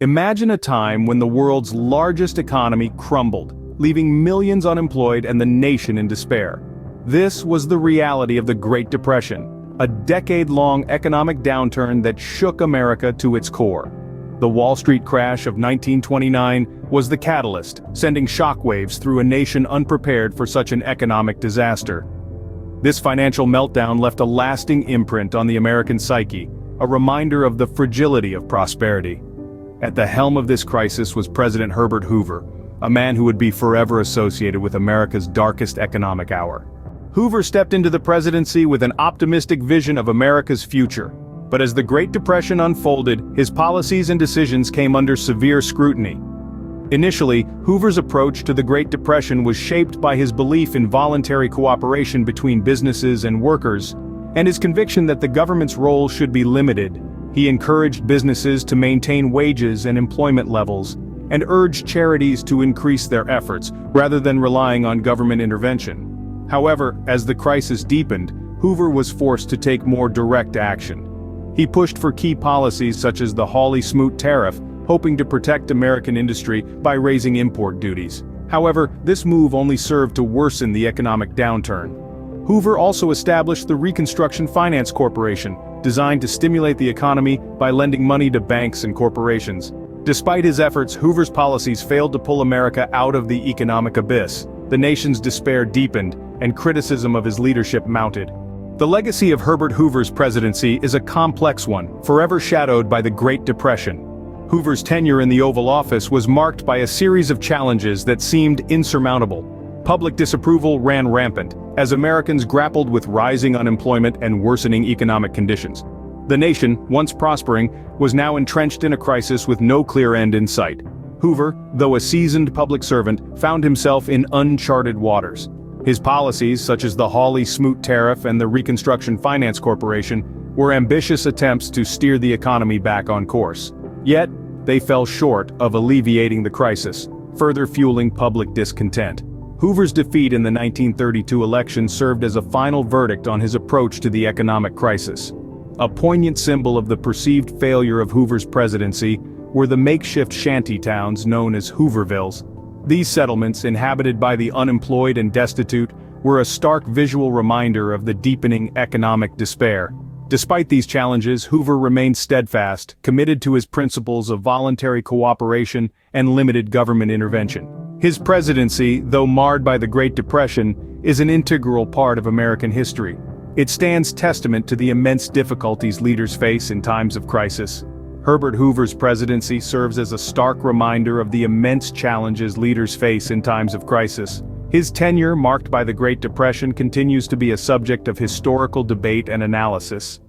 Imagine a time when the world's largest economy crumbled, leaving millions unemployed and the nation in despair. This was the reality of the Great Depression, a decade-long economic downturn that shook America to its core. The Wall Street crash of 1929 was the catalyst, sending shockwaves through a nation unprepared for such an economic disaster. This financial meltdown left a lasting imprint on the American psyche, a reminder of the fragility of prosperity. At the helm of this crisis was President Herbert Hoover, a man who would be forever associated with America's darkest economic hour. Hoover stepped into the presidency with an optimistic vision of America's future. But as the Great Depression unfolded, his policies and decisions came under severe scrutiny. Initially, Hoover's approach to the Great Depression was shaped by his belief in voluntary cooperation between businesses and workers, and his conviction that the government's role should be limited. He encouraged businesses to maintain wages and employment levels, and urged charities to increase their efforts, rather than relying on government intervention. However, as the crisis deepened, Hoover was forced to take more direct action. He pushed for key policies such as the Hawley-Smoot Tariff, hoping to protect American industry by raising import duties. However, this move only served to worsen the economic downturn. Hoover also established the Reconstruction Finance Corporation, designed to stimulate the economy by lending money to banks and corporations. Despite his efforts, Hoover's policies failed to pull America out of the economic abyss. The nation's despair deepened, and criticism of his leadership mounted. The legacy of Herbert Hoover's presidency is a complex one, forever shadowed by the Great Depression. Hoover's tenure in the Oval Office was marked by a series of challenges that seemed insurmountable. Public disapproval ran rampant, as Americans grappled with rising unemployment and worsening economic conditions. The nation, once prospering, was now entrenched in a crisis with no clear end in sight. Hoover, though a seasoned public servant, found himself in uncharted waters. His policies, such as the Hawley-Smoot Tariff and the Reconstruction Finance Corporation, were ambitious attempts to steer the economy back on course. Yet, they fell short of alleviating the crisis, further fueling public discontent. Hoover's defeat in the 1932 election served as a final verdict on his approach to the economic crisis. A poignant symbol of the perceived failure of Hoover's presidency were the makeshift shanty towns known as Hoovervilles. These settlements, inhabited by the unemployed and destitute, were a stark visual reminder of the deepening economic despair. Despite these challenges, Hoover remained steadfast, committed to his principles of voluntary cooperation and limited government intervention. His presidency, though marred by the Great Depression, is an integral part of American history. It stands testament to the immense difficulties leaders face in times of crisis. Herbert Hoover's presidency serves as a stark reminder of the immense challenges leaders face in times of crisis. His tenure, marked by the Great Depression, continues to be a subject of historical debate and analysis.